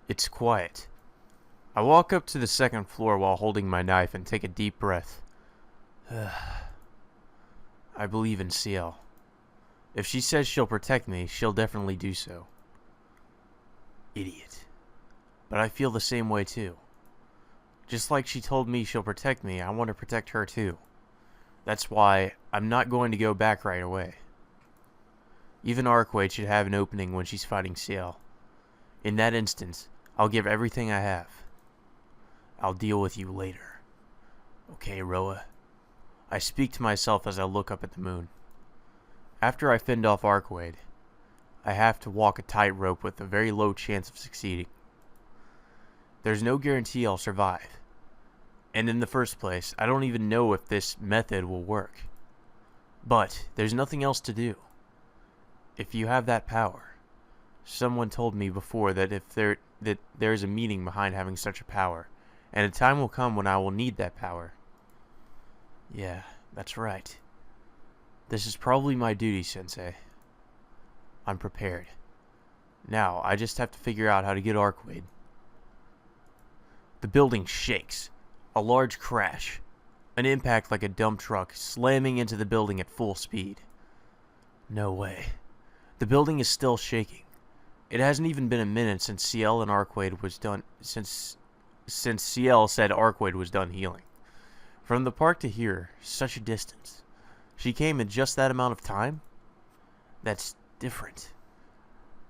It's quiet. I walk up to the second floor while holding my knife and take a deep breath. I believe in Ciel. If she says she'll protect me, she'll definitely do so. Idiot. But I feel the same way too. Just like she told me she'll protect me, I want to protect her too. That's why I'm not going to go back right away. Even Arcueid should have an opening when she's fighting Ciel. In that instance, I'll give everything I have. I'll deal with you later. Okay, Roa? I speak to myself as I look up at the moon. After I fend off Arcueid, I have to walk a tightrope with a very low chance of succeeding. There's no guarantee I'll survive. And in the first place, I don't even know if this method will work. But there's nothing else to do. If you have that power, someone told me before that there is a meaning behind having such a power, and a time will come when I will need that power. Yeah, that's right. This is probably my duty, Sensei. I'm prepared. Now, I just have to figure out how to get Arcueid. The building shakes. A large crash. An impact like a dump truck slamming into the building at full speed. No way. The building is still shaking. It hasn't even been a minute since Ciel and Arcueid was done since Ciel said Arcueid was done healing. From the park to here, such a distance. She came in just that amount of time? That's different.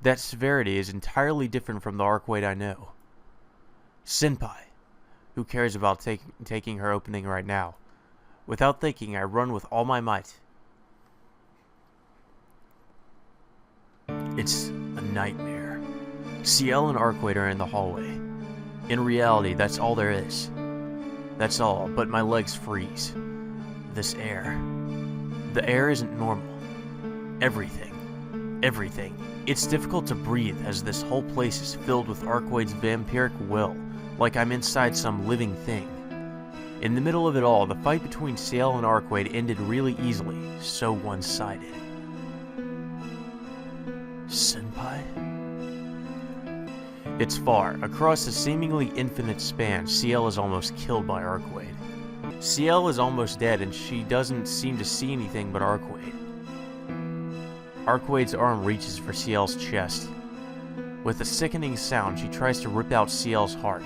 That severity is entirely different from the Arcueid I know. Senpai. Who cares about taking her opening right now? Without thinking, I run with all my might. It's a nightmare. Ciel and Arcueid are in the hallway. In reality, that's all there is. That's all, but my legs freeze. This air. The air isn't normal. Everything. It's difficult to breathe as this whole place is filled with Arcueid's vampiric will, like I'm inside some living thing. In the middle of it all, the fight between Ciel and Arcueid ended really easily, so one-sided. Senpai? It's far. Across a seemingly infinite span, Ciel is almost killed by Arcueid. Ciel is almost dead, and she doesn't seem to see anything but Arcueid. Arcueid's arm reaches for Ciel's chest. With a sickening sound, she tries to rip out Ciel's heart.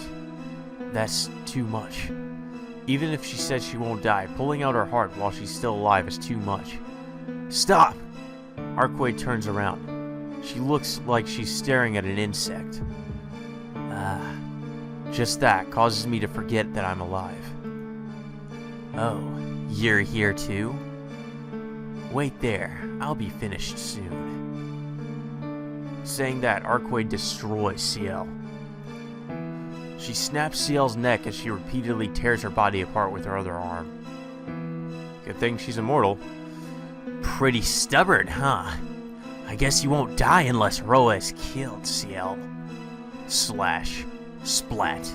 That's too much. Even if she says she won't die, pulling out her heart while she's still alive is too much. Stop! Arcueid turns around. She looks like she's staring at an insect. Just that causes me to forget that I'm alive. Oh, you're here too? Wait there, I'll be finished soon. Saying that, Arcueid destroys Ciel. She snaps Ciel's neck as she repeatedly tears her body apart with her other arm. Good thing she's immortal. Pretty stubborn, huh? I guess you won't die unless Roa is killed, Ciel. Slash. Splat.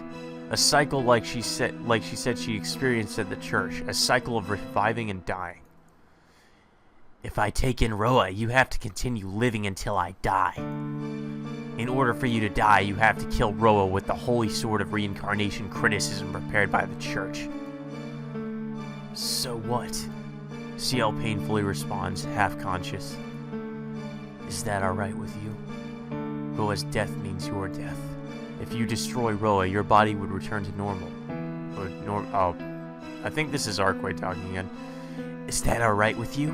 A cycle like she said she experienced at the church. A cycle of reviving and dying. If I take in Roa, you have to continue living until I die. In order for you to die, you have to kill Roa with the holy sword of reincarnation criticism prepared by the church. So what? Ciel painfully responds, half-conscious. Is that alright with you? Roa's death means your death. If you destroy Roa, your body would return to normal. I think this is Arcueid talking again. Is that alright with you?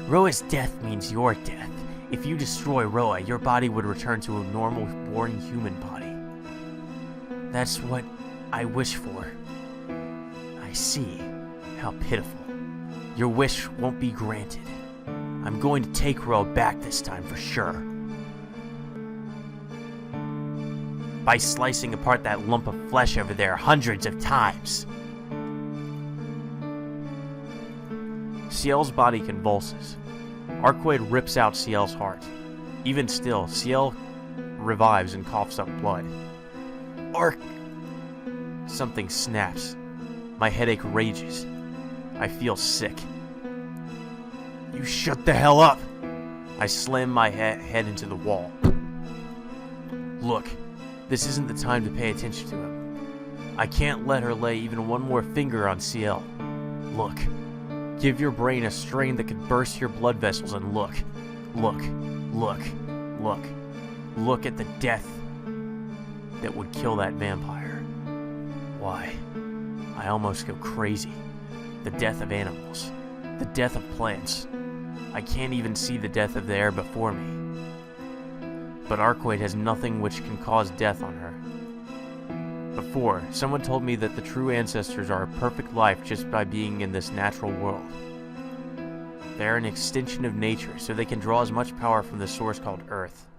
Roa's death means your death. If you destroy Roa, your body would return to a normal, born human body. That's what I wish for. I see. How pitiful. Your wish won't be granted. I'm going to take Roa back this time for sure. By slicing apart that lump of flesh over there hundreds of times. Ciel's body convulses. Arcueid rips out Ciel's heart. Even still, Ciel revives and coughs up blood. Something snaps. My headache rages. I feel sick. You shut the hell up! I slam my head into the wall. Look, This isn't the time to pay attention to him. I can't let her lay even one more finger on Ciel. Look. Give your brain a strain that could burst your blood vessels and look. Look. Look. Look. Look at the death that would kill that vampire. Why? I almost go crazy. The death of animals. The death of plants. I can't even see the death of the air before me. But Arcueid has nothing which can cause death on her. Before, someone told me that the true ancestors are a perfect life just by being in this natural world. They are an extension of nature, so they can draw as much power from the source called Earth.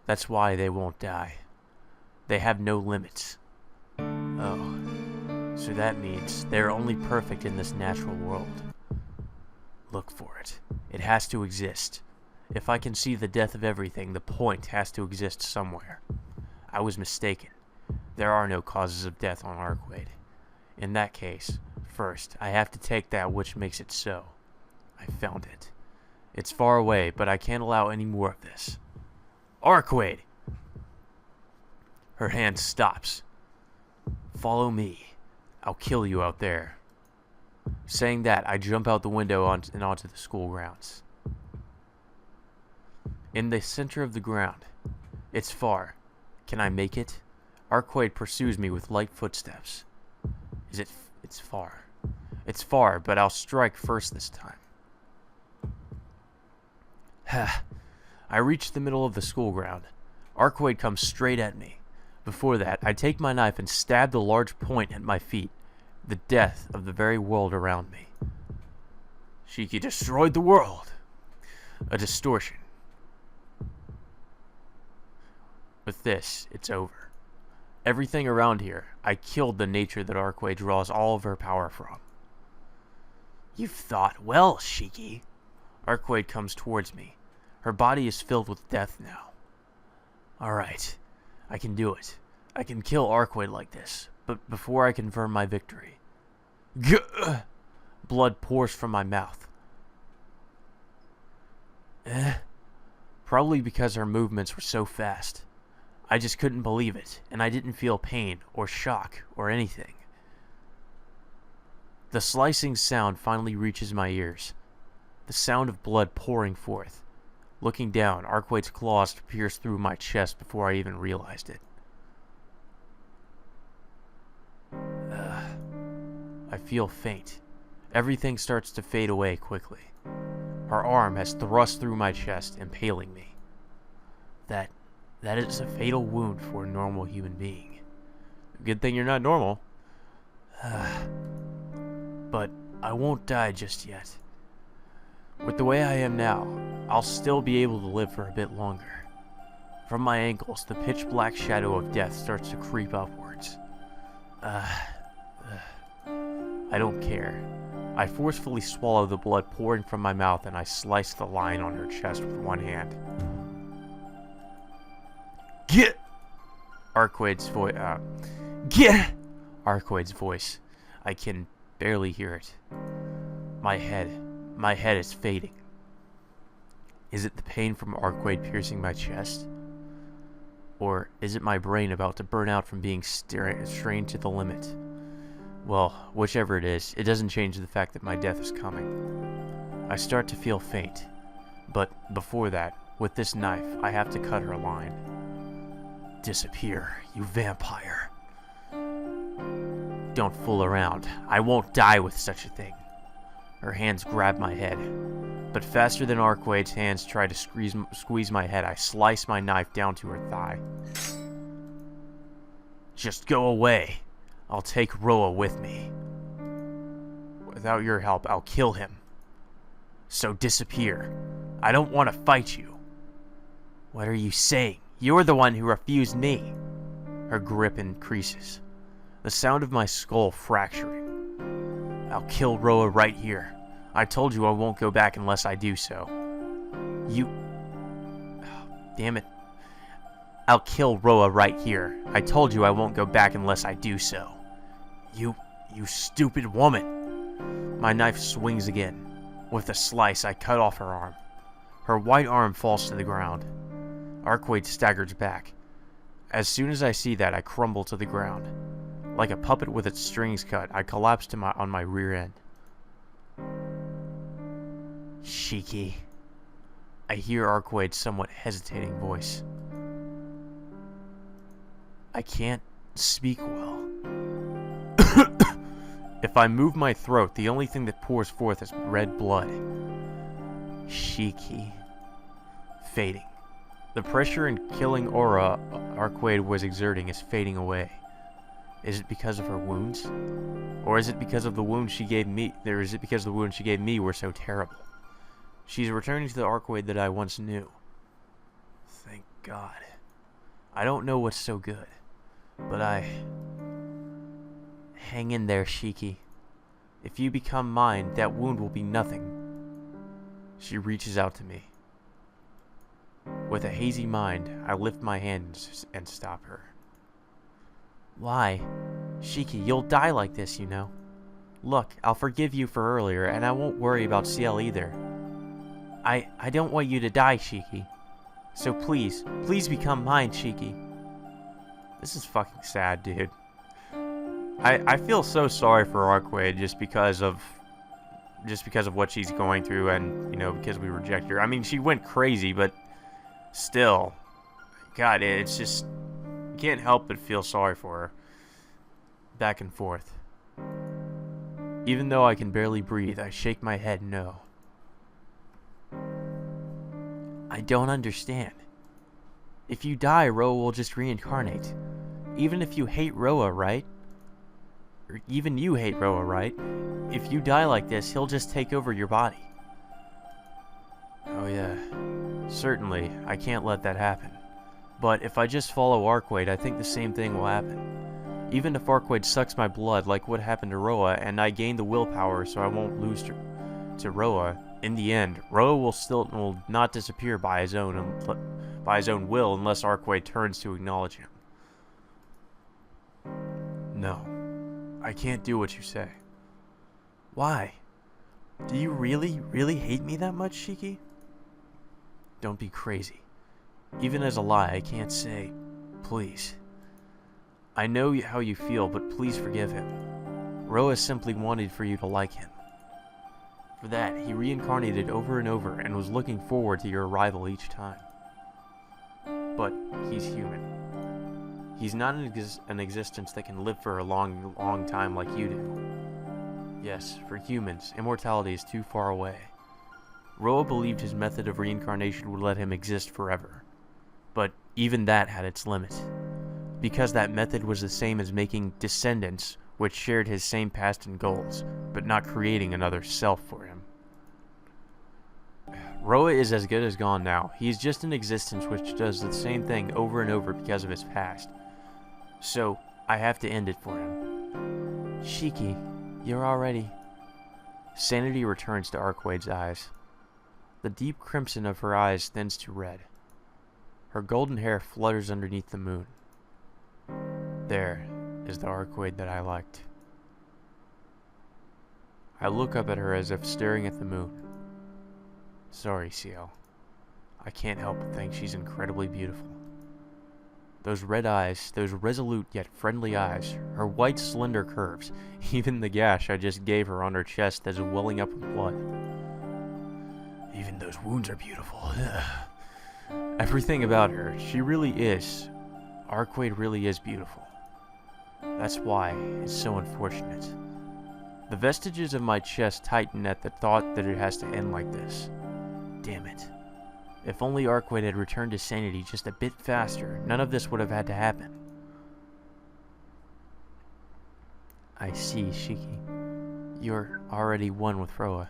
That's why they won't die. They have no limits. Oh, so that means they're only perfect in this natural world. Look for it. It has to exist. If I can see the death of everything, the point has to exist somewhere. I was mistaken. There are no causes of death on Arcueid. In that case, first, I have to take that which makes it so. I found it. It's far away, but I can't allow any more of this. Arcueid! Her hand stops. Follow me. I'll kill you out there. Saying that, I jump out the window and onto the school grounds. In the center of the ground. It's far. Can I make it? Arcueid pursues me with light footsteps. It's far. It's far, but I'll strike first this time. I reach the middle of the school ground. Arcueid comes straight at me. Before that, I take my knife and stab the large point at my feet. The death of the very world around me. Shiki destroyed the world. A distortion. With this, it's over. Everything around here, I killed the nature that Arcueid draws all of her power from. You've thought well, Shiki. Arcueid comes towards me. Her body is filled with death now. Alright, I can do it. I can kill Arcueid like this, but before I confirm my victory. Blood pours from my mouth. Probably because her movements were so fast. I just couldn't believe it, and I didn't feel pain or shock or anything. The slicing sound finally reaches my ears. The sound of blood pouring forth. Looking down, Arcueid's claws pierced through my chest before I even realized it. I feel faint. Everything starts to fade away quickly. Her arm has thrust through my chest, impaling me. That is a fatal wound for a normal human being. Good thing you're not normal. But I won't die just yet. With the way I am now, I'll still be able to live for a bit longer. From my ankles, the pitch-black shadow of death starts to creep upwards. I don't care. I forcefully swallow the blood pouring from my mouth and I slice the line on her chest with one hand. Get! Arcueid's voice. Get! Arcueid's voice. I can barely hear it. My head is fading. Is it the pain from Arcueid piercing my chest? Or is it my brain about to burn out from being strained to the limit? Well, whichever it is, it doesn't change the fact that my death is coming. I start to feel faint, but before that, with this knife, I have to cut her line. Disappear, you vampire. Don't fool around. I won't die with such a thing. Her hands grab my head, but faster than Arcueid's hands try to squeeze my head, I slice my knife down to her thigh. Just go away. I'll take Roa with me. Without your help, I'll kill him. So disappear. I don't want to fight you. What are you saying? You're the one who refused me. Her grip increases. The sound of my skull fracturing. I'll kill Roa right here. I told you I won't go back unless I do so. You... Oh, damn it. I'll kill Roa right here. I told you I won't go back unless I do so. You stupid woman. My knife swings again. With a slice, I cut off her arm. Her white arm falls to the ground. Arcueid staggers back. As soon as I see that, I crumble to the ground. Like a puppet with its strings cut, I collapse on my rear end. Shiki. I hear Arcueid's somewhat hesitating voice. I can't speak well. If I move my throat, the only thing that pours forth is red blood. Shiki. Fading. The pressure and killing aura Arcueid was exerting is fading away. Is it because of her wounds? Or is it because of the wounds she gave me? Or is it because the wounds she gave me were so terrible? She's returning to the Arcueid that I once knew. Thank God. I don't know what's so good, but hang in there, Shiki. If you become mine, that wound will be nothing. She reaches out to me. With a hazy mind, I lift my hands and stop her. Why? Shiki, you'll die like this, you know. Look, I'll forgive you for earlier, and I won't worry about Ciel either. I don't want you to die, Shiki. So please become mine, Shiki. This is fucking sad, dude. I feel so sorry for Arcueid just because of what she's going through, and, you know, because we reject her. I mean, she went crazy, but still, God, it's just, you can't help but feel sorry for her. Back and forth. Even though I can barely breathe, I shake my head no. I don't understand. If you die, Roa will just reincarnate. Even if you hate Roa, right? Or even you hate Roa, right? If you die like this, he'll just take over your body. Oh yeah. Certainly, I can't let that happen. But if I just follow Arcueid, I think the same thing will happen. Even if Arcueid sucks my blood like what happened to Roa, and I gain the willpower so I won't lose to Roa, in the end, Roa will not disappear by his own will unless Arcueid turns to acknowledge him. No, I can't do what you say. Why? Do you really, really hate me that much, Shiki? Don't be crazy. Even as a lie, I can't say, please. I know how you feel, but please forgive him. Roa simply wanted for you to like him. For that, he reincarnated over and over and was looking forward to your arrival each time. But he's human. He's not an existence that can live for a long, long time like you do. Yes, for humans, immortality is too far away. Roa believed his method of reincarnation would let him exist forever. But even that had its limit. Because that method was the same as making descendants which shared his same past and goals, but not creating another self for him. Roa is as good as gone now. He is just an existence which does the same thing over and over because of his past. So, I have to end it for him. Shiki, you're already... Sanity returns to Arcueid's eyes. The deep crimson of her eyes thins to red. Her golden hair flutters underneath the moon. There is the Arcueid that I liked. I look up at her as if staring at the moon. Sorry, Ciel. I can't help but think she's incredibly beautiful. Those red eyes, those resolute yet friendly eyes, her white slender curves, even the gash I just gave her on her chest that's welling up with blood. Even those wounds are beautiful. Everything about her, she really is. Arcueid really is beautiful. That's why it's so unfortunate. The vestiges of my chest tighten at the thought that it has to end like this. Damn it. If only Arcueid had returned to sanity just a bit faster, none of this would have had to happen. I see, Shiki. You're already one with Roa.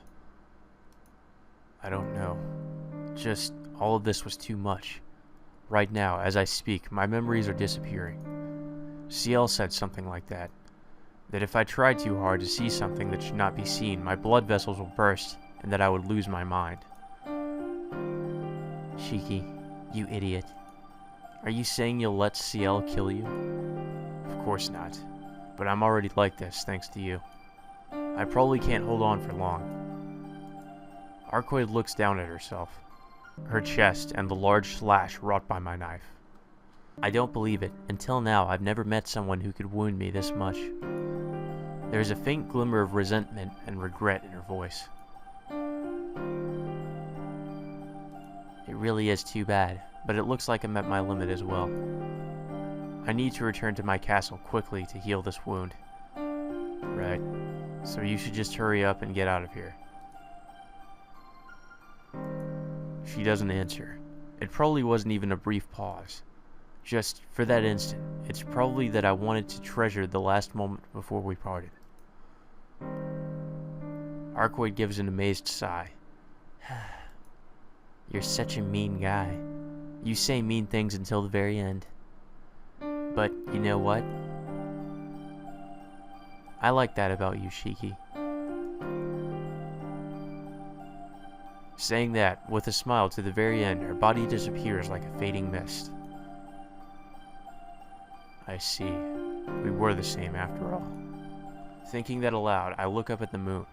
I don't know. Just, all of this was too much. Right now, as I speak, my memories are disappearing. Ciel said something like that. That if I tried too hard to see something that should not be seen, my blood vessels will burst, and that I would lose my mind. Shiki, you idiot. Are you saying you'll let Ciel kill you? Of course not. But I'm already like this, thanks to you. I probably can't hold on for long. Arcueid looks down at herself, her chest, and the large slash wrought by my knife. I don't believe it. Until now, I've never met someone who could wound me this much. There is a faint glimmer of resentment and regret in her voice. It really is too bad, but it looks like I'm at my limit as well. I need to return to my castle quickly to heal this wound. Right. So you should just hurry up and get out of here. She doesn't answer. It probably wasn't even a brief pause. Just for that instant, it's probably that I wanted to treasure the last moment before we parted. Arcueid gives an amazed sigh. You're such a mean guy. You say mean things until the very end. But you know what? I like that about you, Shiki. Saying that, with a smile to the very end, her body disappears like a fading mist. I see. We were the same after all. Thinking that aloud, I look up at the moon.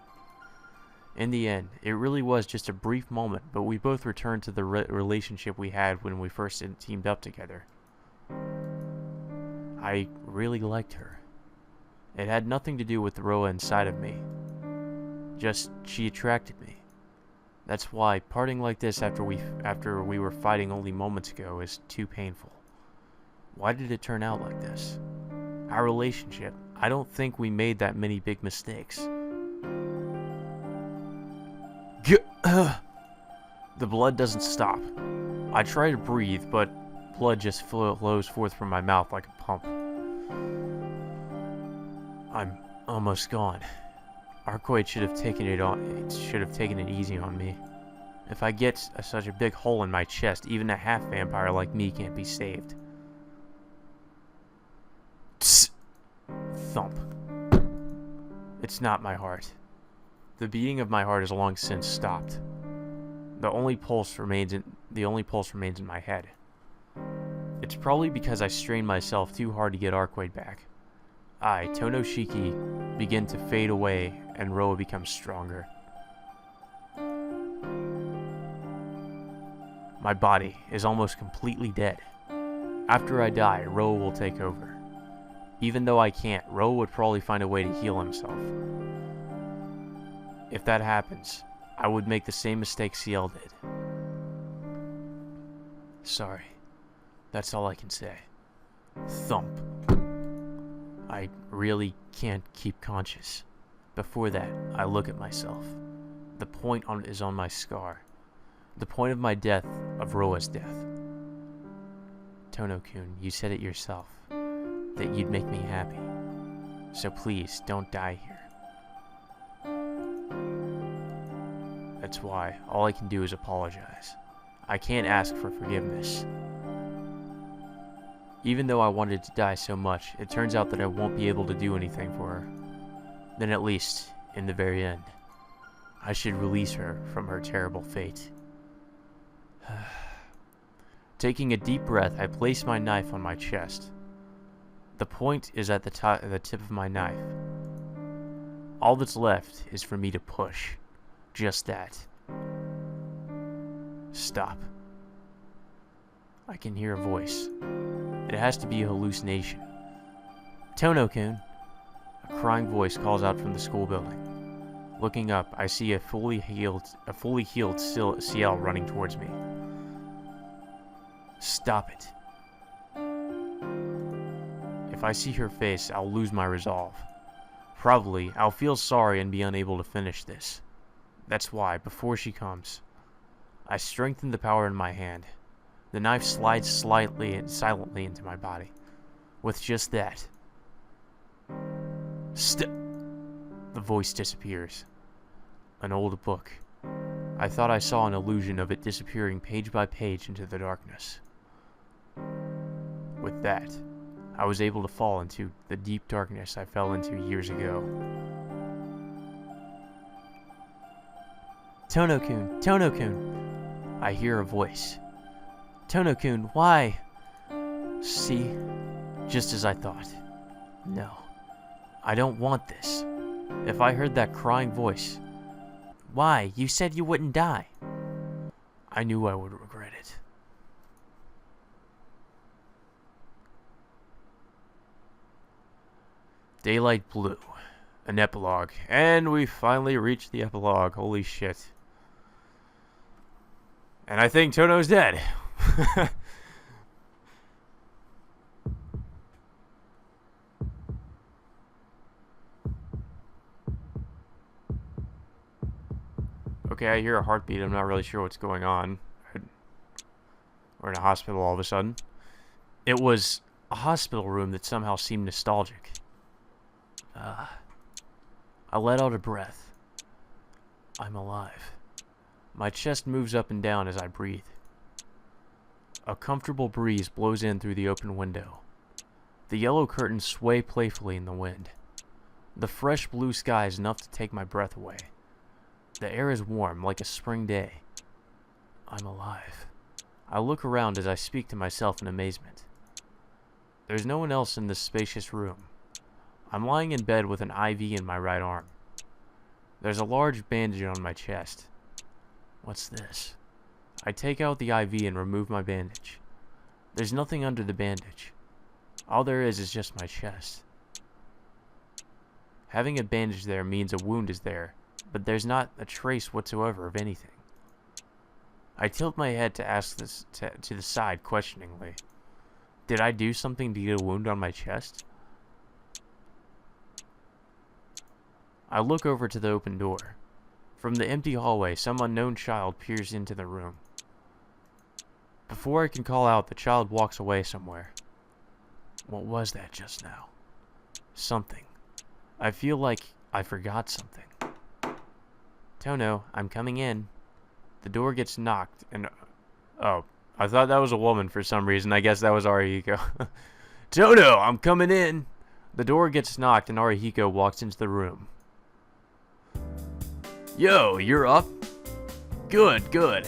In the end, it really was just a brief moment, but we both returned to the relationship we had when we first teamed up together. I really liked her. It had nothing to do with the Roa inside of me. Just, she attracted me. That's why parting like this after we were fighting only moments ago is too painful. Why did it turn out like this? Our relationship, I don't think we made that many big mistakes. The blood doesn't stop. I try to breathe, but blood just flows forth from my mouth like a pump. I'm almost gone. Arcueid should have taken it easy on me. If I get such a big hole in my chest, even a half vampire like me can't be saved. Tss. Thump. It's not my heart. The beating of my heart has long since stopped. The only pulse remains in my head. It's probably because I strained myself too hard to get Arcueid back. I, Tono Shiki, begin to fade away, and Roa becomes stronger. My body is almost completely dead. After I die, Roa will take over. Even though I can't, Roa would probably find a way to heal himself. If that happens, I would make the same mistake Ciel did. Sorry. That's all I can say. Thump. I really can't keep conscious. Before that, I look at myself. The point is on my scar. The point of my death, of Roa's death. Tono-kun, you said it yourself, that you'd make me happy. So please, don't die here. That's why all I can do is apologize. I can't ask for forgiveness. Even though I wanted to die so much, it turns out that I won't be able to do anything for her. Then at least, in the very end, I should release her from her terrible fate. Taking a deep breath, I place my knife on my chest. The point is at the tip of my knife. All that's left is for me to push. Just that. Stop. I can hear a voice. It has to be a hallucination. Tono-kun! A crying voice calls out from the school building. Looking up, I see a fully healed Ciel running towards me. Stop it. If I see her face, I'll lose my resolve. Probably, I'll feel sorry and be unable to finish this. That's why, before she comes, I strengthen the power in my hand. The knife slides slightly and silently into my body. With just that, the voice disappears. An old book. I thought I saw an illusion of it disappearing page by page into the darkness. With that, I was able to fall into the deep darkness I fell into years ago. Tono-kun! Tono-kun! I hear a voice. Tono-kun, why? See? Just as I thought. No. I don't want this. If I heard that crying voice... Why? You said you wouldn't die. I knew I would regret it. Daylight Blue. An epilogue. And we finally reached the epilogue. Holy shit. And I think Tono's dead. Okay, I hear a heartbeat. I'm not really sure what's going on. We're in a hospital all of a sudden. It was a hospital room that somehow seemed nostalgic. I let out a breath. I'm alive. My chest moves up and down as I breathe. A comfortable breeze blows in through the open window. The yellow curtains sway playfully in the wind. The fresh blue sky is enough to take my breath away. The air is warm, like a spring day. I'm alive. I look around as I speak to myself in amazement. There's no one else in this spacious room. I'm lying in bed with an IV in my right arm. There's a large bandage on my chest. What's this? I take out the IV and remove my bandage. There's nothing under the bandage. All there is just my chest. Having a bandage there means a wound is there, but there's not a trace whatsoever of anything. I tilt my head to ask this to the side questioningly. Did I do something to get a wound on my chest? I look over to the open door. From the empty hallway, some unknown child peers into the room. Before I can call out, the child walks away somewhere. What was that just now? Something. I feel like I forgot something. Tono, I'm coming in. The door gets knocked and... Oh, I thought that was a woman for some reason. I guess that was Arihiko. Tono, I'm coming in. The door gets knocked and Arihiko walks into the room. Yo, you're up? Good, good.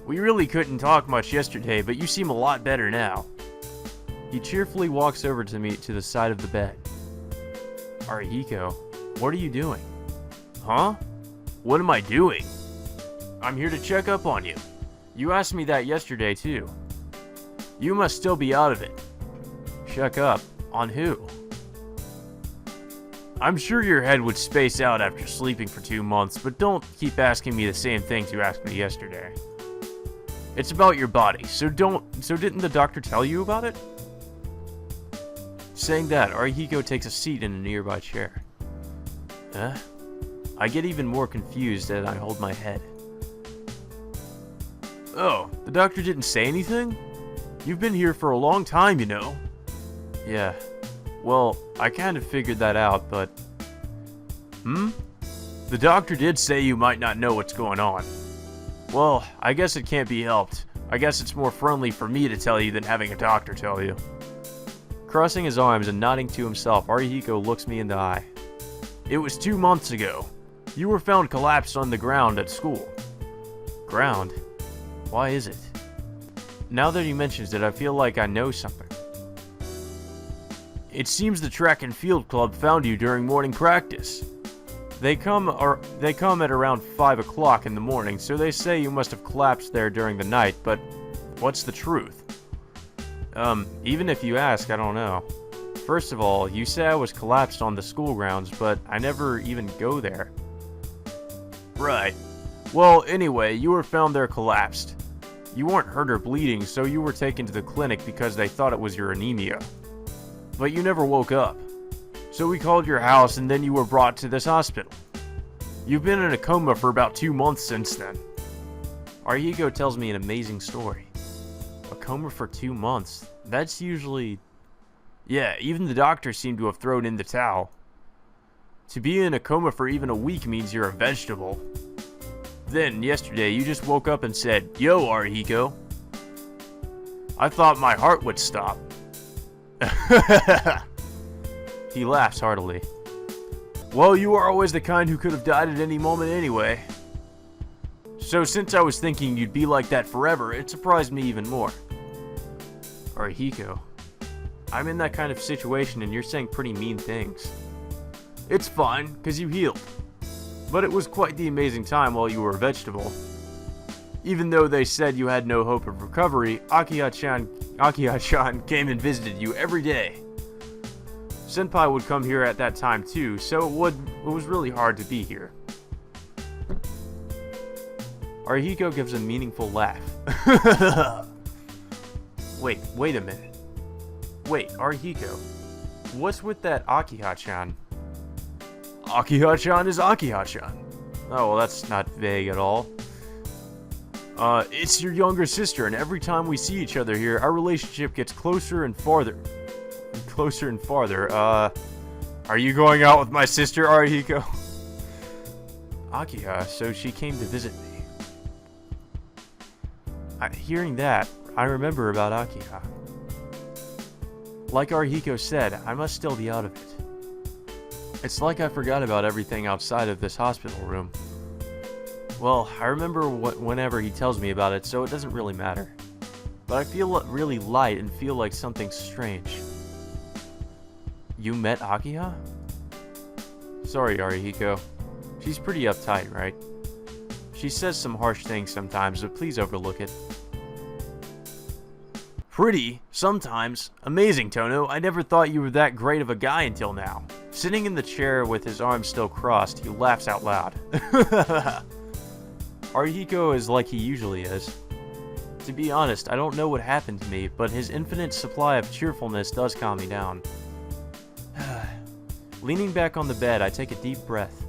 We really couldn't talk much yesterday, but you seem a lot better now. He cheerfully walks over to me to the side of the bed. Arihiko, what are you doing? Huh? What am I doing? I'm here to check up on you. You asked me that yesterday, too. You must still be out of it. Check up? On who? I'm sure your head would space out after sleeping for 2 months, but don't keep asking me the same things you asked me yesterday. It's about your body, so didn't the doctor tell you about it? Saying that, Arihiko takes a seat in a nearby chair. I get even more confused as I hold my head. Oh, the doctor didn't say anything? You've been here for a long time, you know. Yeah. Well, I kind of figured that out, but... The doctor did say you might not know what's going on. Well, I guess it can't be helped. I guess it's more friendly for me to tell you than having a doctor tell you. Crossing his arms and nodding to himself, Arihiko looks me in the eye. It was 2 months ago. You were found collapsed on the ground at school. Ground? Why is it? Now that he mentions it, I feel like I know something. It seems the track and field club found you during morning practice. They come at around 5 o'clock in the morning, so they say you must have collapsed there during the night, but what's the truth? Even if you ask, I don't know. First of all, you say I was collapsed on the school grounds, but I never even go there. Right. Well, anyway, you were found there collapsed. You weren't hurt or bleeding, so you were taken to the clinic because they thought it was your anemia. But you never woke up. So we called your house and then you were brought to this hospital. You've been in a coma for about 2 months since then. Arihiko tells me an amazing story. A coma for 2 months? That's usually... Yeah, even the doctor seemed to have thrown in the towel. To be in a coma for even a week means you're a vegetable. Then, yesterday, you just woke up and said, Yo, Arihiko. I thought my heart would stop. He laughs heartily. Well, you are always the kind who could have died at any moment anyway. So since I was thinking you'd be like that forever, it surprised me even more. Arihiko, I'm in that kind of situation and you're saying pretty mean things. It's fine, cause you healed. But it was quite the amazing time while you were a vegetable. Even though they said you had no hope of recovery, Akiha-chan came and visited you every day. Senpai would come here at that time too, so it was really hard to be here. Arihiko gives a meaningful laugh. Wait a minute. Wait, Arihiko, what's with that Akiha-chan? Akiha-chan is Akiha-chan. Oh, well, that's not vague at all. It's your younger sister, and every time we see each other here, our relationship gets closer and farther. Closer and farther. Are you going out with my sister, Arihiko? Akiha, so she came to visit me. Hearing that, I remember about Akiha. Like Arihiko said, I must still be out of it. It's like I forgot about everything outside of this hospital room. Well, I remember whenever he tells me about it, so it doesn't really matter. But I feel really light and feel like something strange. You met Akiha? Sorry, Arihiko. She's pretty uptight, right? She says some harsh things sometimes, but please overlook it. Pretty? Sometimes? Amazing, Tono. I never thought you were that great of a guy until now. Sitting in the chair with his arms still crossed, he laughs out loud. Arihiko is like he usually is. To be honest, I don't know what happened to me, but his infinite supply of cheerfulness does calm me down. Leaning back on the bed, I take a deep breath.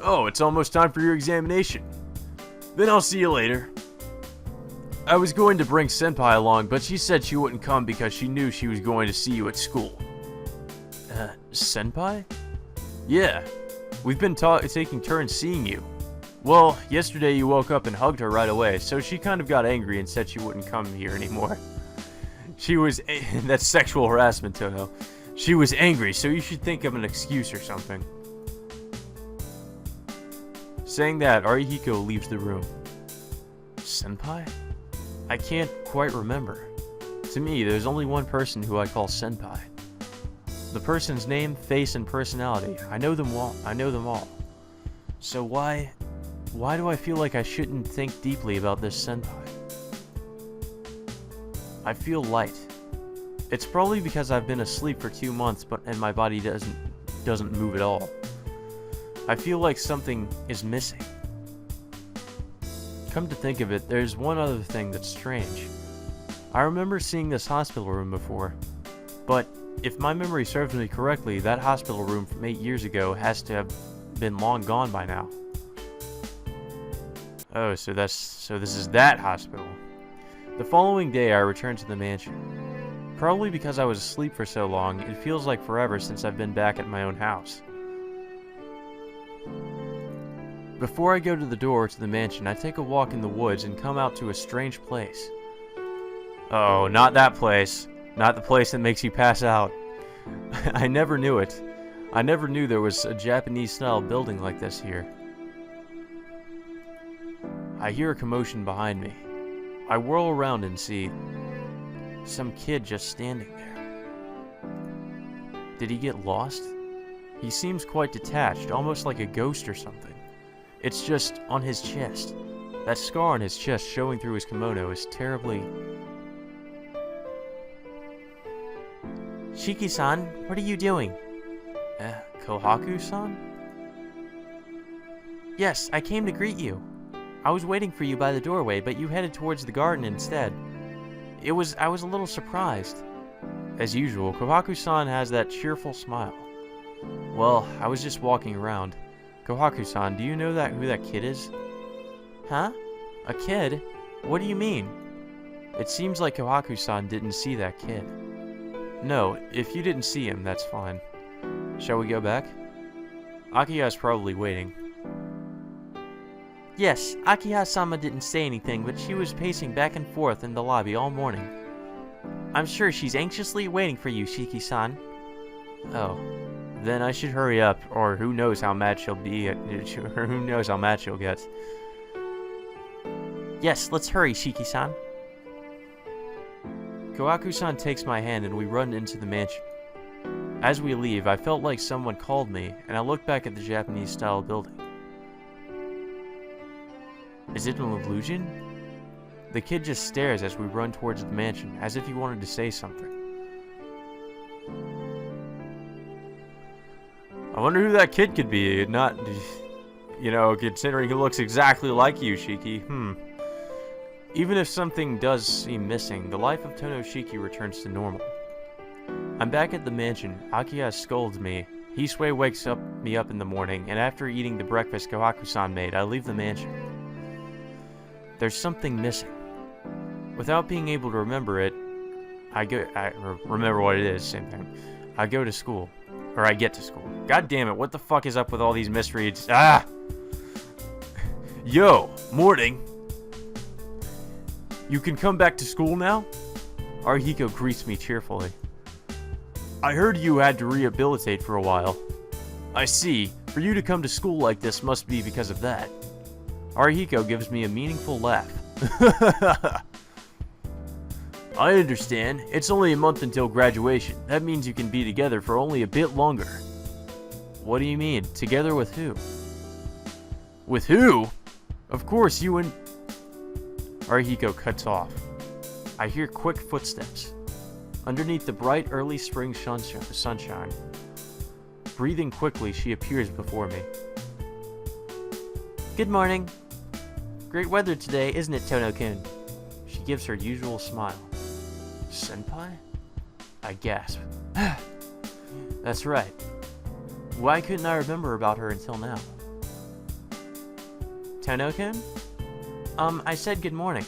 Oh, it's almost time for your examination. Then I'll see you later. I was going to bring Senpai along, but she said she wouldn't come because she knew she was going to see you at school. Senpai? Yeah. We've been taking turns seeing you. Well, yesterday you woke up and hugged her right away, so she kind of got angry and said she wouldn't come here anymore. That's sexual harassment, Tono. She was angry, so you should think of an excuse or something. Saying that, Arihiko leaves the room. Senpai? I can't quite remember. To me, there's only one person who I call Senpai. The person's name, face, and personality. I know them all. So why do I feel like I shouldn't think deeply about this Senpai? I feel light. It's probably because I've been asleep for 2 months, and my body doesn't move at all. I feel like something is missing. Come to think of it, there's one other thing that's strange. I remember seeing this hospital room before, but if my memory serves me correctly, that hospital room from 8 years ago has to have been long gone by now. Oh, so this is that hospital. The following day, I returned to the mansion. Probably because I was asleep for so long, it feels like forever since I've been back at my own house. Before I go to the door to the mansion, I take a walk in the woods and come out to a strange place. Oh, not that place. Not the place that makes you pass out. I never knew it. I never knew there was a Japanese-style building like this here. I hear a commotion behind me. I whirl around and see some kid just standing there. Did he get lost? He seems quite detached, almost like a ghost or something. It's just on his chest. That scar on his chest showing through his kimono is terribly... Shiki-san, what are you doing? Kohaku-san? Yes, I came to greet you. I was waiting for you by the doorway, but you headed towards the garden instead. I was a little surprised. As usual, Kohaku-san has that cheerful smile. Well, I was just walking around. Kohaku-san, do you know who that kid is? Huh? A kid? What do you mean? It seems like Kohaku-san didn't see that kid. No, if you didn't see him, that's fine. Shall we go back? Akiha's probably waiting. Yes, Akiha-sama didn't say anything, but she was pacing back and forth in the lobby all morning. I'm sure she's anxiously waiting for you, Shiki-san. Oh. Then I should hurry up, or who knows how mad she'll be, or who knows how mad she'll get. Yes, let's hurry, Shiki-san. Kohaku-san takes my hand and we run into the mansion. As we leave, I felt like someone called me, and I looked back at the Japanese-style building. Is it an illusion? The kid just stares as we run towards the mansion, as if he wanted to say something. I wonder who that kid could be. Not, you know, considering he looks exactly like you, Shiki. Even if something does seem missing, the life of Tono Shiki returns to normal. I'm back at the mansion. Akiya scolds me. Hisui wakes me up in the morning, and after eating the breakfast Kohaku-san made, I leave the mansion. There's something missing. Without being able to remember it, I remember what it is, same thing. I go to school. Or I get to school. God damn it, what the fuck is up with all these misreads? Ah! Yo, morning. You can come back to school now? Arihiko greets me cheerfully. I heard you had to rehabilitate for a while. I see. For you to come to school like this must be because of that. Arihiko gives me a meaningful laugh. I understand. It's only a month until graduation. That means you can be together for only a bit longer. What do you mean? Together with who? With who? Of course, you and... Arihiko cuts off. I hear quick footsteps. Underneath the bright early spring sunshine. Breathing quickly, she appears before me. Good morning. Great weather today, isn't it, Tono-kun? She gives her usual smile. Senpai? I gasp. That's right. Why couldn't I remember about her until now? Tono-kun? I said good morning.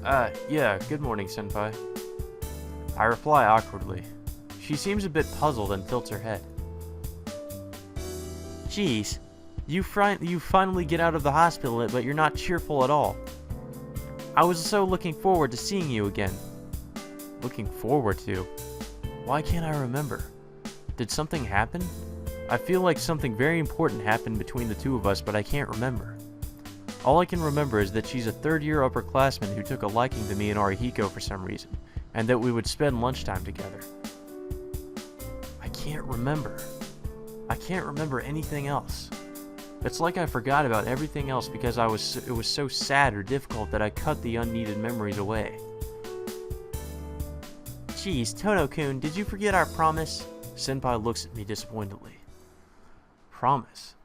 Yeah, good morning, Senpai. I reply awkwardly. She seems a bit puzzled and tilts her head. Jeez, you finally get out of the hospital, but you're not cheerful at all. I was so looking forward to seeing you again. Looking forward to? Why can't I remember? Did something happen? I feel like something very important happened between the two of us, but I can't remember. All I can remember is that she's a third-year upperclassman who took a liking to me and Arihiko for some reason, and that we would spend lunchtime together. I can't remember. I can't remember anything else. It's like I forgot about everything else because it was so sad or difficult that I cut the unneeded memories away. Geez, Tono-kun, did you forget our promise? Senpai looks at me disappointedly. Promise.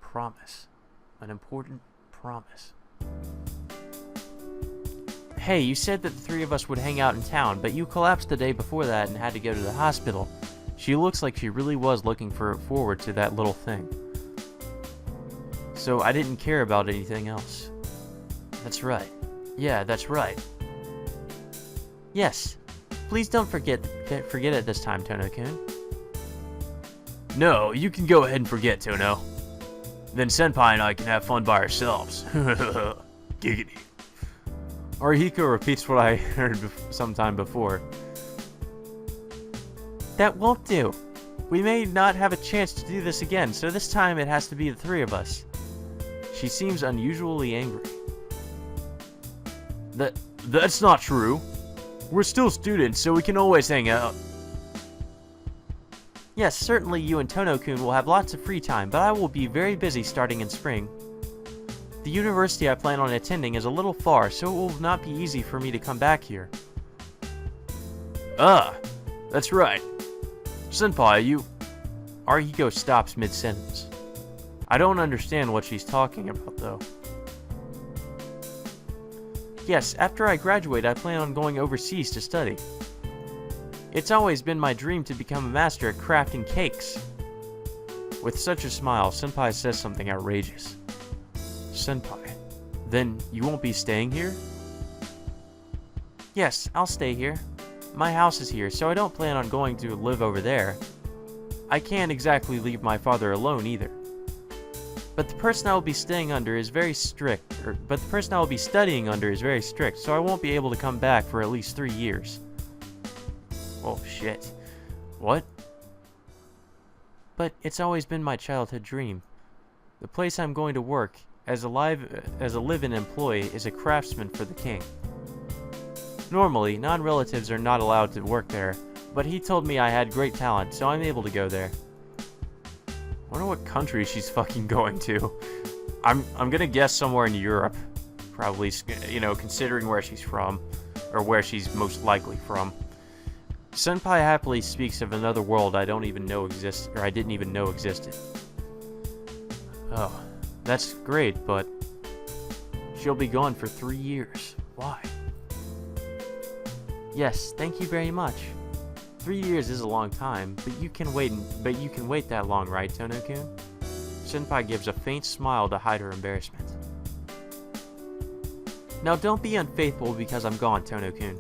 Promise. An important promise. Hey, you said that the three of us would hang out in town, but you collapsed the day before that and had to go to the hospital. She looks like she really was looking forward to that little thing. So I didn't care about anything else. That's right. Yeah, that's right. Yes. Please don't forget it this time, Tono-kun. No, you can go ahead and forget, Tono. Then Senpai and I can have fun by ourselves. Giggity. Arihiko repeats what I heard sometime before. That won't do. We may not have a chance to do this again, so this time it has to be the three of us. She seems unusually angry. That's not true. We're still students, so we can always hang out. Yes, certainly you and Tono-kun will have lots of free time, but I will be very busy starting in spring. The university I plan on attending is a little far, so it will not be easy for me to come back here. Ah, that's right. Senpai, you... Arihiko stops mid-sentence. I don't understand what she's talking about, though. Yes, after I graduate, I plan on going overseas to study. It's always been my dream to become a master at crafting cakes. With such a smile, Senpai says something outrageous. Senpai, then you won't be staying here? Yes, I'll stay here. My house is here, so I don't plan on going to live over there. I can't exactly leave my father alone either. But the person I will be staying under is very strict, but the person I will be studying under is very strict, so I won't be able to come back for at least 3 years. Oh shit. What? But it's always been my childhood dream. The place I'm going to work, as a live-in employee, is a craftsman for the king. Normally, non-relatives are not allowed to work there, but he told me I had great talent, so I'm able to go there. Wonder what country she's fucking going to. I'm gonna guess somewhere in Europe. Probably, you know, considering where she's from. Or where she's most likely from. Senpai happily speaks of another world I don't even know exists, or I didn't even know existed. Oh, that's great, but she'll be gone for 3 years. Why? Yes, thank you very much. 3 years is a long time, but you can wait that long, right, Tono-kun? Senpai gives a faint smile to hide her embarrassment. Now don't be unfaithful because I'm gone, Tono-kun.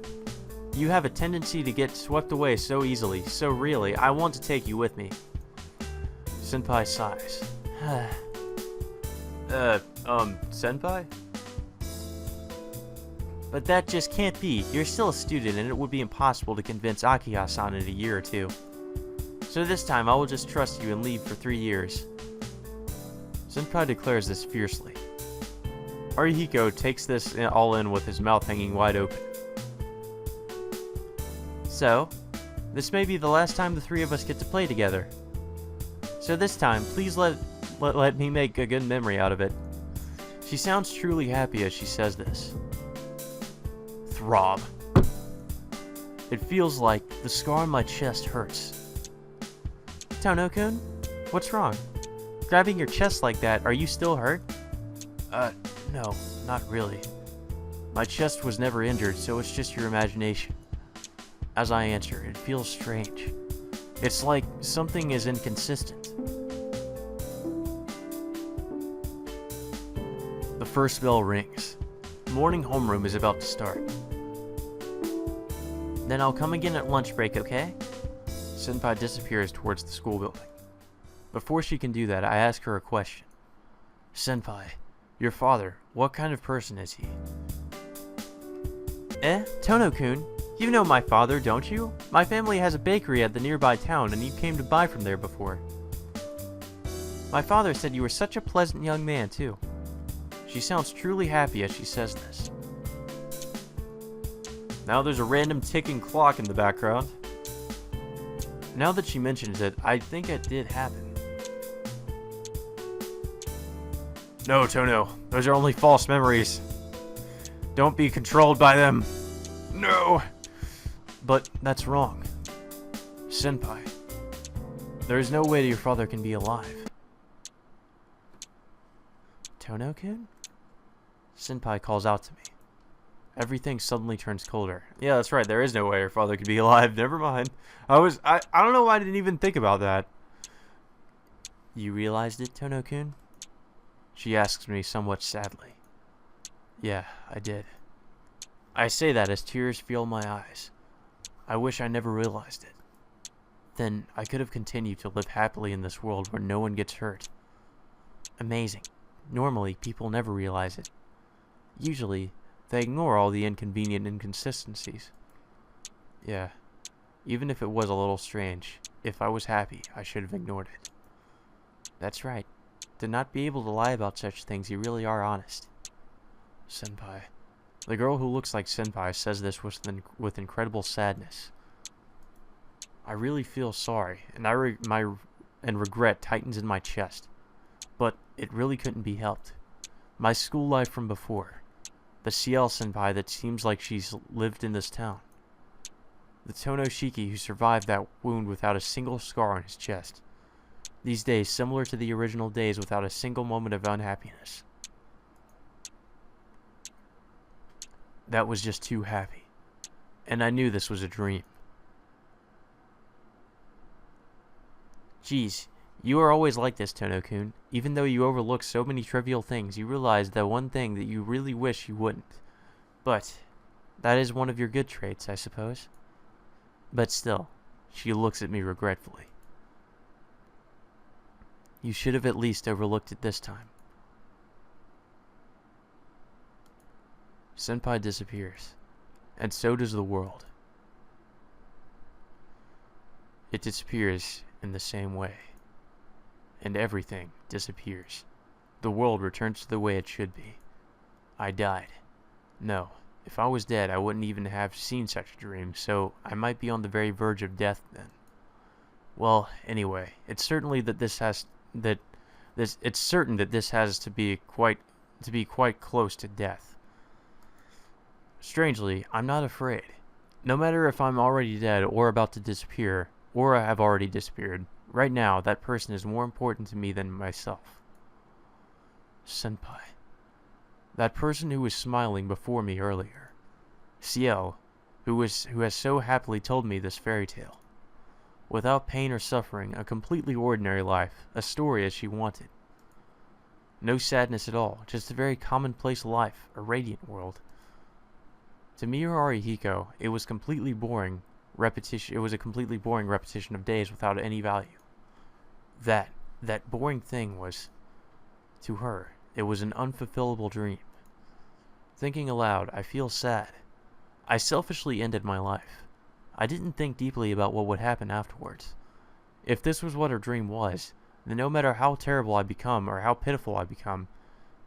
You have a tendency to get swept away so easily, so really, I want to take you with me. Senpai sighs. Senpai? But that just can't be. You're still a student and it would be impossible to convince Akiha-san in a year or two. So this time I will just trust you and leave for 3 years. Senpai declares this fiercely. Arihiko takes this all in with his mouth hanging wide open. So, this may be the last time the 3 of us get to play together. So this time, please let me make a good memory out of it. She sounds truly happy as she says this. Throb. It feels like the scar on my chest hurts. Tono-kun? What's wrong? Grabbing your chest like that, are you still hurt? No, not really. My chest was never injured, so it's just your imagination. As I answer, it feels strange. It's like something is inconsistent. The first bell rings. Morning homeroom is about to start. Then I'll come again at lunch break, okay? Senpai disappears towards the school building. Before she can do that, I ask her a question. Senpai, your father, what kind of person is he? Tono-kun? You know my father, don't you? My family has a bakery at the nearby town, and you came to buy from there before. My father said you were such a pleasant young man, too. She sounds truly happy as she says this. Now there's a random ticking clock in the background. Now that she mentions it, I think it did happen. No, Tono. Those are only false memories. Don't be controlled by them. No! But that's wrong. Senpai, there is no way that your father can be alive. Tono-kun? Senpai calls out to me. Everything suddenly turns colder. Yeah, that's right. There is no way your father could be alive. Never mind. I don't know why I didn't even think about that. You realized it, Tono-kun? She asks me somewhat sadly. Yeah, I did. I say that as tears fill my eyes. I wish I never realized it. Then I could have continued to live happily in this world where no one gets hurt. Amazing. Normally, people never realize it. Usually, they ignore all the inconvenient inconsistencies. Yeah, even if it was a little strange, if I was happy, I should have ignored it. That's right. To not be able to lie about such things, you really are honest. Senpai. The girl who looks like Senpai says this with incredible sadness. I really feel sorry, and regret tightens in my chest. But it really couldn't be helped. My school life from before. The Ciel Senpai that seems like she's lived in this town. The Tono Shiki who survived that wound without a single scar on his chest. These days similar to the original days without a single moment of unhappiness. That was just too happy. And I knew this was a dream. Geez, you are always like this, Tono-kun. Even though you overlook so many trivial things, you realize that one thing that you really wish you wouldn't. But that is one of your good traits, I suppose. But still, she looks at me regretfully. You should have at least overlooked it this time. Senpai disappears, and so does the world. It disappears in the same way, and everything disappears. The world returns to the way it should be. I died. No, if I was dead, I wouldn't even have seen such a dream, so I might be on the very verge of death then. Well, anyway, it's certainly that it's certain that this has to be quite close to death. Strangely, I'm not afraid. No matter if I'm already dead or about to disappear, or I have already disappeared, right now that person is more important to me than myself. Senpai. That person who was smiling before me earlier. Ciel, who has so happily told me this fairy tale. Without pain or suffering, a completely ordinary life, a story as she wanted. No sadness at all, just a very commonplace life, a radiant world. To me or Arihiko, it was completely boring repetition. It was a completely boring repetition of days without any value. That boring thing was, to her, it was an unfulfillable dream. Thinking aloud, I feel sad. I selfishly ended my life. I didn't think deeply about what would happen afterwards. If this was what her dream was, then no matter how terrible I become or how pitiful I become,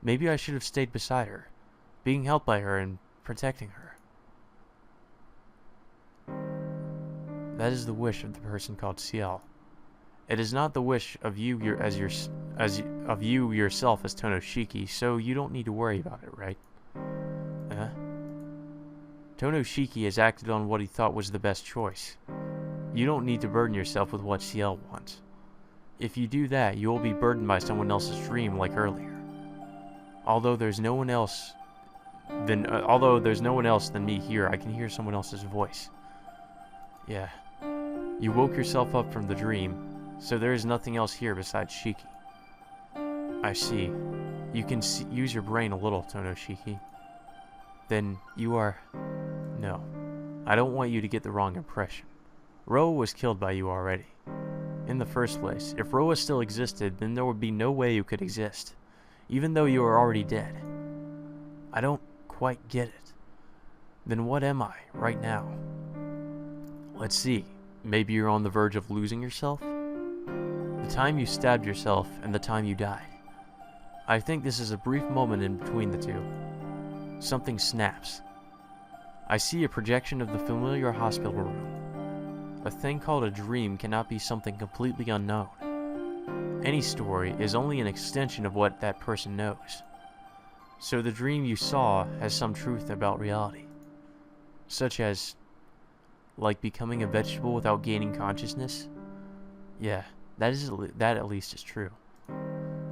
maybe I should have stayed beside her, being helped by her and protecting her. That is the wish of the person called Ciel. It is not the wish of you yourself as Shiki, so you don't need to worry about it, right? Shiki has acted on what he thought was the best choice. You don't need to burden yourself with what Ciel wants. If you do that, you will be burdened by someone else's dream like earlier. Although there's no one else than me here, I can hear someone else's voice. Yeah. You woke yourself up from the dream, so there is nothing else here besides Shiki. I see. You can use your brain a little, Shiki. Then you are... No. I don't want you to get the wrong impression. Roa was killed by you already. In the first place, if Roa still existed, then there would be no way you could exist, even though you are already dead. I don't quite get it. Then what am I, right now? Let's see. Maybe you're on the verge of losing yourself? The time you stabbed yourself and the time you died. I think this is a brief moment in between the two. Something snaps. I see a projection of the familiar hospital room. A thing called a dream cannot be something completely unknown. Any story is only an extension of what that person knows. So the dream you saw has some truth about reality. Such as, like becoming a vegetable without gaining consciousness? Yeah, that at least is true.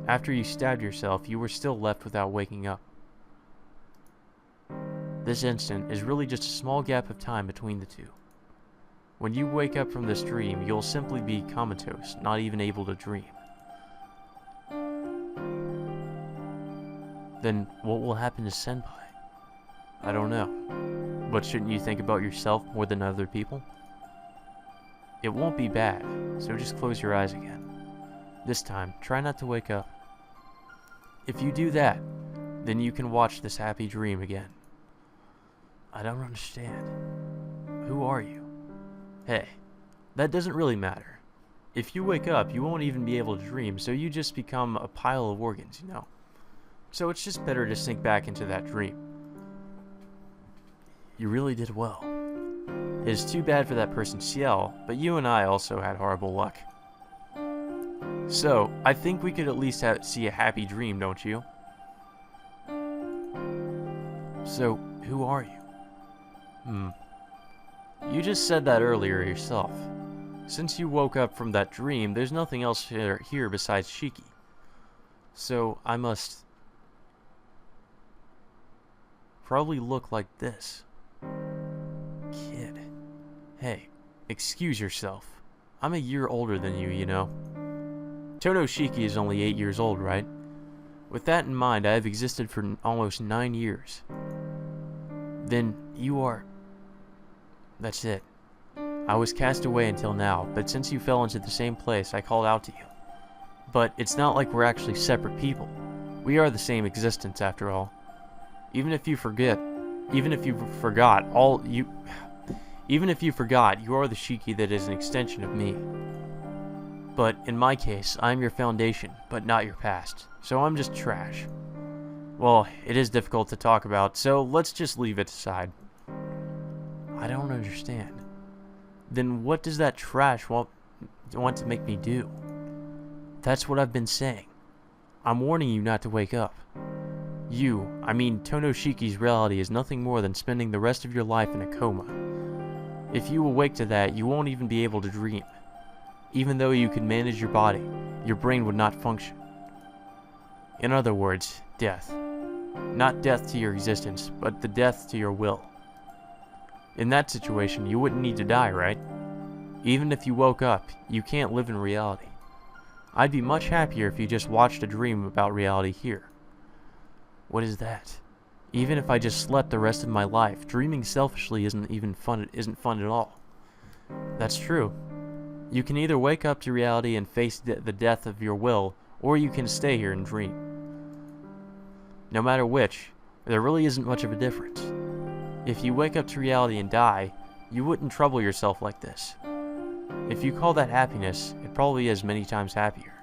After you stabbed yourself, you were still left without waking up. This instant is really just a small gap of time between the two. When you wake up from this dream, you'll simply be comatose, not even able to dream. Then what will happen to Senpai? I don't know. But shouldn't you think about yourself more than other people? It won't be bad, so just close your eyes again. This time, try not to wake up. If you do that, then you can watch this happy dream again. I don't understand. Who are you? Hey, that doesn't really matter. If you wake up, you won't even be able to dream, so you just become a pile of organs, you know? So it's just better to sink back into that dream. You really did well. It is too bad for that person Ciel, but you and I also had horrible luck. So, I think we could at least see a happy dream, don't you? So, who are you? You just said that earlier yourself. Since you woke up from that dream, there's nothing else here besides Shiki. So, I must... probably look like this. Kid. Hey, excuse yourself. I'm a year older than you, you know. Shiki is only 8 years old, right? With that in mind, I have existed for almost 9 years. Then you are... That's it. I was cast away until now, but since you fell into the same place, I called out to you. But it's not like we're actually separate people. We are the same existence, after all. Even if you forgot, you are the Shiki that is an extension of me. But in my case, I am your foundation, but not your past. So I'm just trash. Well, it is difficult to talk about, so let's just leave it aside. I don't understand. Then what does that trash want to make me do? That's what I've been saying. I'm warning you not to wake up. Shiki's reality is nothing more than spending the rest of your life in a coma. If you awake to that, you won't even be able to dream. Even though you could manage your body, your brain would not function. In other words, death. Not death to your existence, but the death to your will. In that situation, you wouldn't need to die, right? Even if you woke up, you can't live in reality. I'd be much happier if you just watched a dream about reality here. What is that? Even if I just slept the rest of my life, dreaming selfishly isn't fun at all. That's true. You can either wake up to reality and face the death of your will, or you can stay here and dream. No matter which, there really isn't much of a difference. If you wake up to reality and die, you wouldn't trouble yourself like this. If you call that happiness, it probably is many times happier.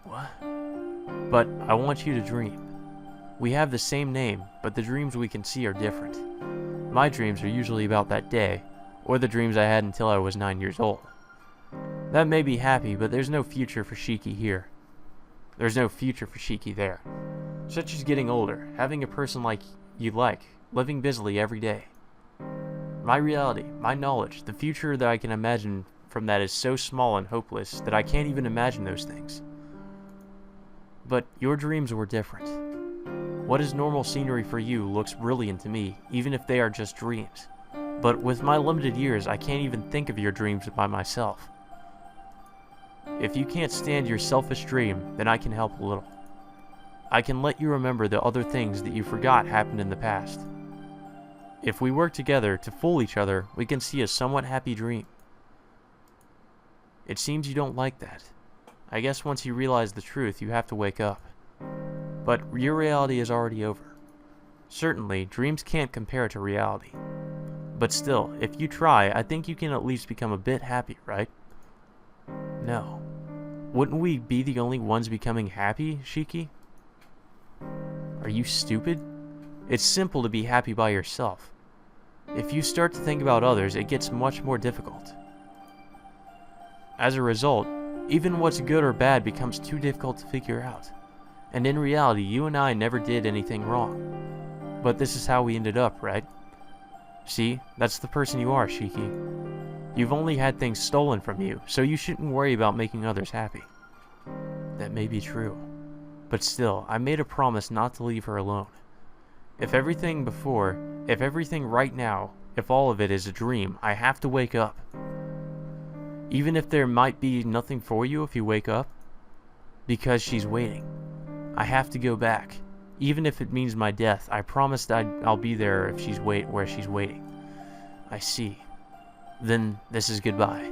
What? But I want you to dream. We have the same name, but the dreams we can see are different. My dreams are usually about that day, or the dreams I had until I was 9 years old. That may be happy, but there's no future for Shiki here. There's no future for Shiki there. Such as getting older, having a person like you living busily every day. My reality, my knowledge, the future that I can imagine from that is so small and hopeless that I can't even imagine those things. But your dreams were different. What is normal scenery for you looks brilliant to me, even if they are just dreams. But with my limited years, I can't even think of your dreams by myself. If you can't stand your selfish dream, then I can help a little. I can let you remember the other things that you forgot happened in the past. If we work together to fool each other, we can see a somewhat happy dream. It seems you don't like that. I guess once you realize the truth, you have to wake up. But your reality is already over. Certainly, dreams can't compare to reality. But still, if you try, I think you can at least become a bit happy, right? No. Wouldn't we be the only ones becoming happy, Shiki? Are you stupid? It's simple to be happy by yourself. If you start to think about others, it gets much more difficult. As a result, even what's good or bad becomes too difficult to figure out. And in reality, you and I never did anything wrong. But this is how we ended up, right? See, that's the person you are, Shiki. You've only had things stolen from you, so you shouldn't worry about making others happy. That may be true. But still, I made a promise not to leave her alone. If everything right now, if all of it is a dream, I have to wake up. Even if there might be nothing for you if you wake up. Because she's waiting. I have to go back. Even if it means my death, I promised I'll be there if where she's waiting. I see. Then this is goodbye.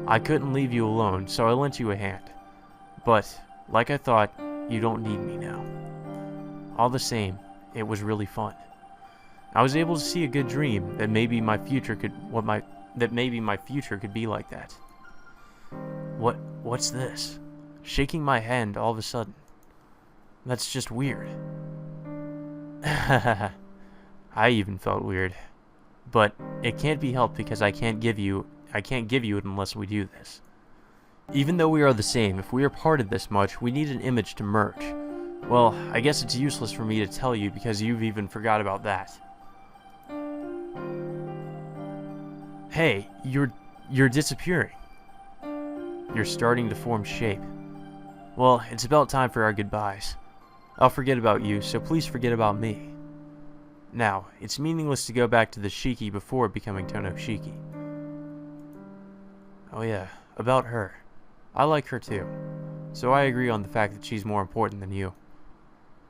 I couldn't leave you alone, so I lent you a hand. But, like I thought, you don't need me now. All the same, it was really fun. I was able to see a good dream that maybe my future could be like that. What's this? Shaking my hand all of a sudden. That's just weird. I even felt weird. But it can't be helped because I can't give you it unless we do this. Even though we are the same, if we are parted this much, we need an image to merge. Well, I guess it's useless for me to tell you because you've even forgot about that. Hey, you're disappearing. You're starting to form shape. Well, it's about time for our goodbyes. I'll forget about you, so please forget about me. Now, it's meaningless to go back to the Shiki before becoming Tono Shiki. Oh yeah, about her. I like her too, so I agree on the fact that she's more important than you.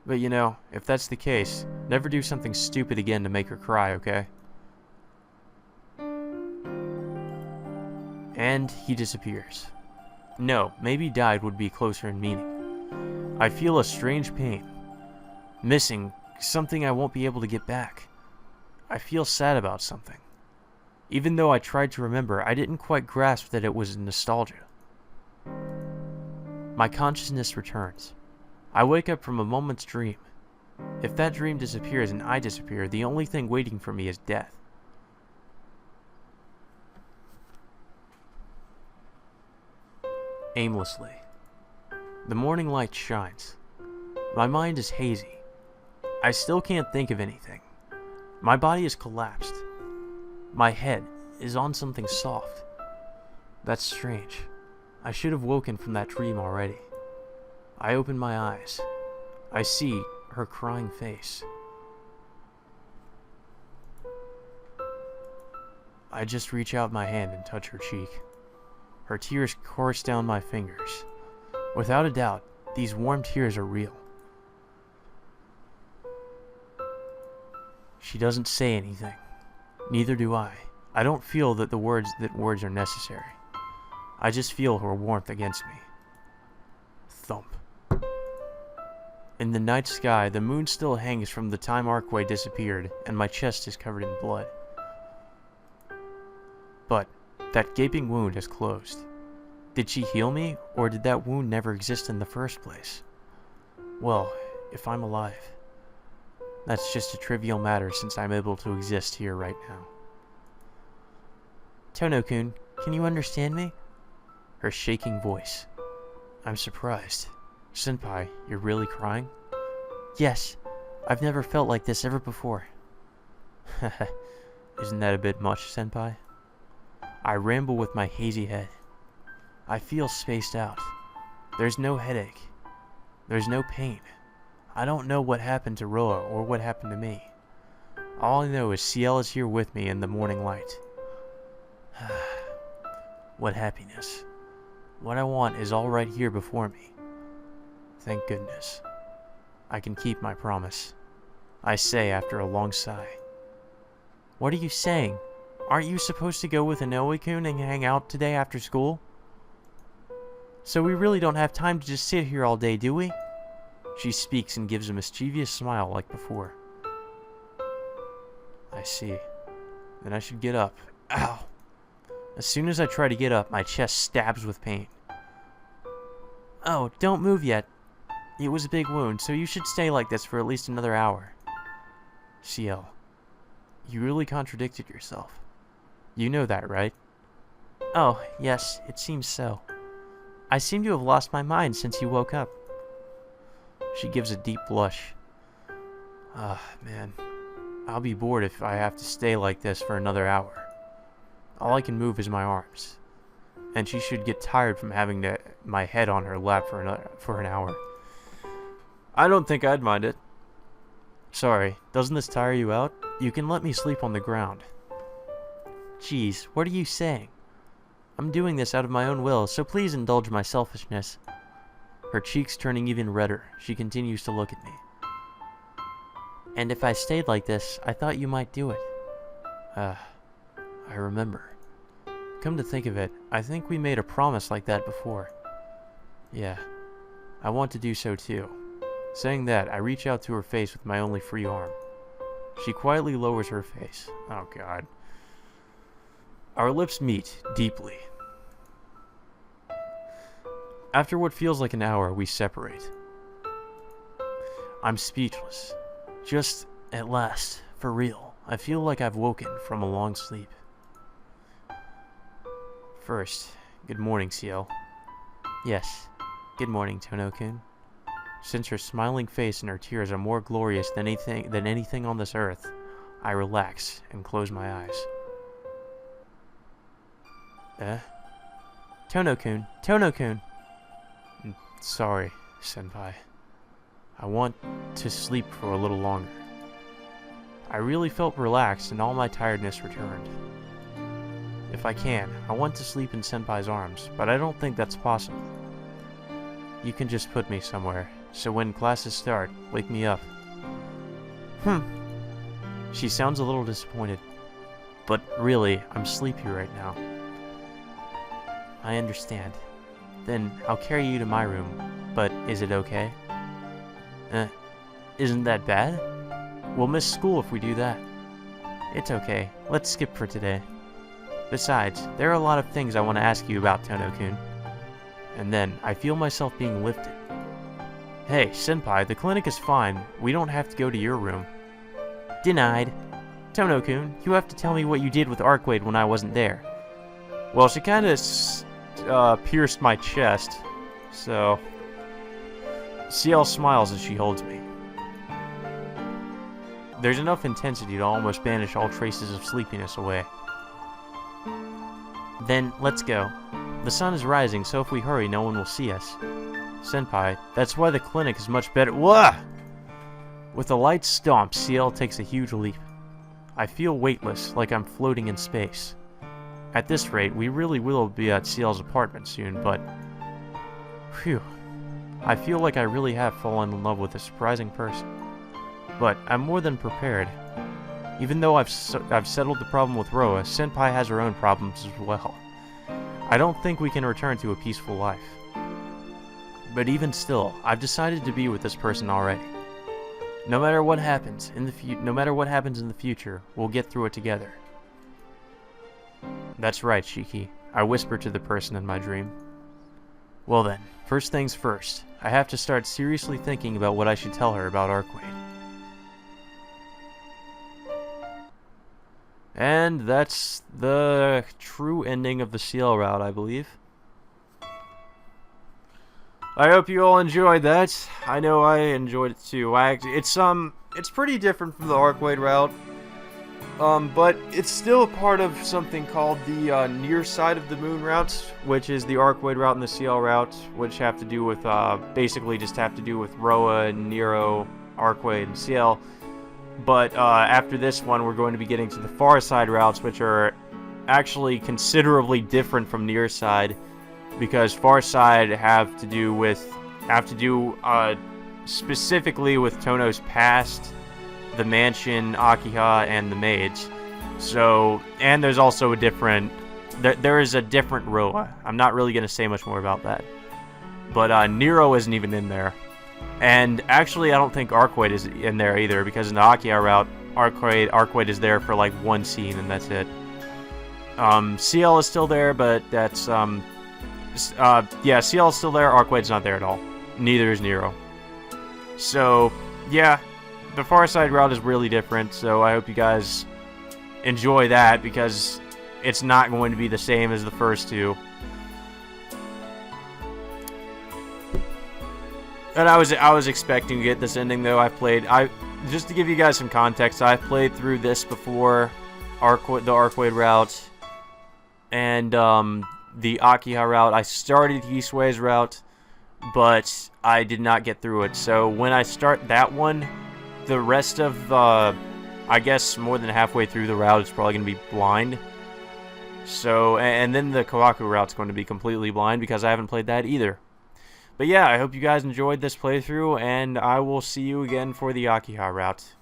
But you know, if that's the case, never do something stupid again to make her cry, okay? And he disappears. No, maybe died would be closer in meaning. I feel a strange pain. Missing something I won't be able to get back. I feel sad about something. Even though I tried to remember, I didn't quite grasp that it was nostalgia. My consciousness returns. I wake up from a moment's dream. If that dream disappears and I disappear, the only thing waiting for me is death. Aimlessly. The morning light shines. My mind is hazy. I still can't think of anything. My body is collapsed. My head, is on something soft. That's strange. I should have woken from that dream already. I open my eyes. I see her crying face. I just reach out my hand and touch her cheek. Her tears course down my fingers. Without a doubt, these warm tears are real. She doesn't say anything. Neither do I. I don't feel that words are necessary. I just feel her warmth against me. Thump. In the night sky, the moon still hangs from the time Arcueid disappeared, and my chest is covered in blood. But that gaping wound is closed. Did she heal me, or did that wound never exist in the first place? Well, if I'm alive, that's just a trivial matter since I'm able to exist here right now. Tono-kun, can you understand me? Her shaking voice. I'm surprised. Senpai, you're really crying? Yes, I've never felt like this ever before. Isn't that a bit much, Senpai? I ramble with my hazy head. I feel spaced out. There's no headache. There's no pain. I don't know what happened to Roa or what happened to me. All I know is Ciel is here with me in the morning light. What happiness. What I want is all right here before me. Thank goodness. I can keep my promise. I say after a long sigh. What are you saying? Aren't you supposed to go with Inoue-kun and hang out today after school? So we really don't have time to just sit here all day, do we? She speaks and gives a mischievous smile like before. I see. Then I should get up. Ow! As soon as I try to get up, my chest stabs with pain. Oh, don't move yet. It was a big wound, so you should stay like this for at least another hour. Ciel, you really contradicted yourself. You know that, right? Oh, yes, it seems so. I seem to have lost my mind since you woke up. She gives a deep blush. Man. I'll be bored if I have to stay like this for another hour. All I can move is my arms. And she should get tired from having my head on her lap for an hour. I don't think I'd mind it. Sorry, doesn't this tire you out? You can let me sleep on the ground. Jeez, what are you saying? I'm doing this out of my own will, so please indulge my selfishness. Her cheeks turning even redder, she continues to look at me. And if I stayed like this, I thought you might do it. I remember. Come to think of it, I think we made a promise like that before. Yeah, I want to do so too. Saying that, I reach out to her face with my only free arm. She quietly lowers her face. Oh God. Our lips meet, deeply. After what feels like an hour, we separate. I'm speechless. Just, at last, for real, I feel like I've woken from a long sleep. First, good morning, Ciel. Yes, good morning, Tono-kun. Since her smiling face and her tears are more glorious than anything on this earth, I relax and close my eyes. Tono-kun, Tono-kun! Sorry, Senpai. I want to sleep for a little longer. I really felt relaxed and all my tiredness returned. If I can, I want to sleep in Senpai's arms, but I don't think that's possible. You can just put me somewhere, so when classes start, wake me up. She sounds a little disappointed, but really, I'm sleepy right now. I understand. Then I'll carry you to my room, but is it okay? Isn't that bad? We'll miss school if we do that. It's okay. Let's skip for today. Besides, there are a lot of things I want to ask you about, Tono-kun. And then, I feel myself being lifted. Hey, Senpai, the clinic is fine. We don't have to go to your room. Denied. Tono-kun, you have to tell me what you did with Arcueid when I wasn't there. Well, she kind of pierced my chest, so... Ciel smiles as she holds me. There's enough intensity to almost banish all traces of sleepiness away. Then, let's go. The sun is rising, so if we hurry, no one will see us. Senpai, that's why the clinic is much better. Whoa! With a light stomp, Ciel takes a huge leap. I feel weightless, like I'm floating in space. At this rate, we really will be at Ciel's apartment soon, but... Phew. I feel like I really have fallen in love with a surprising person. But I'm more than prepared. Even though I've settled the problem with Roa, Senpai has her own problems as well. I don't think we can return to a peaceful life. But even still, I've decided to be with this person already. No matter what happens in the future, we'll get through it together. That's right, Shiki. I whispered to the person in my dream. Well then, first things first. I have to start seriously thinking about what I should tell her about Arcueid. And that's the true ending of the Ciel route, I believe. I hope you all enjoyed that. I know I enjoyed it too. It's pretty different from the Arcueid route, but it's still a part of something called the near side of the moon routes, which is the Arcueid route and the Ciel route, which have to do with basically just have to do with Roa, Nero, Arcueid, and Ciel. But after this one, we're going to be getting to the far side routes, which are actually considerably different from near side. Because far side have to do specifically with Tono's past, the mansion, Akiha, and the mage. So, and there's also a different, there is a different Roa. I'm not really going to say much more about that. But Nero isn't even in there. And actually, I don't think Arcueid is in there either, because in the Akiha route, Arcueid is there for like one scene, and that's it. Ciel is still there, but that's, yeah, Ciel is still there, Arcueid's not there at all. Neither is Nero. So, yeah, the far side route is really different, so I hope you guys enjoy that, because it's not going to be the same as the first two. And I was expecting to get this ending, though. Just to give you guys some context, I've played through this before, the Arcueid route, and, the Akiha route. I started Hisei's route, but I did not get through it. So when I start that one, the rest of, I guess more than halfway through the route is probably going to be blind. So, and then the Kawaku route's going to be completely blind because I haven't played that either. But yeah, I hope you guys enjoyed this playthrough, and I will see you again for the Akiha route.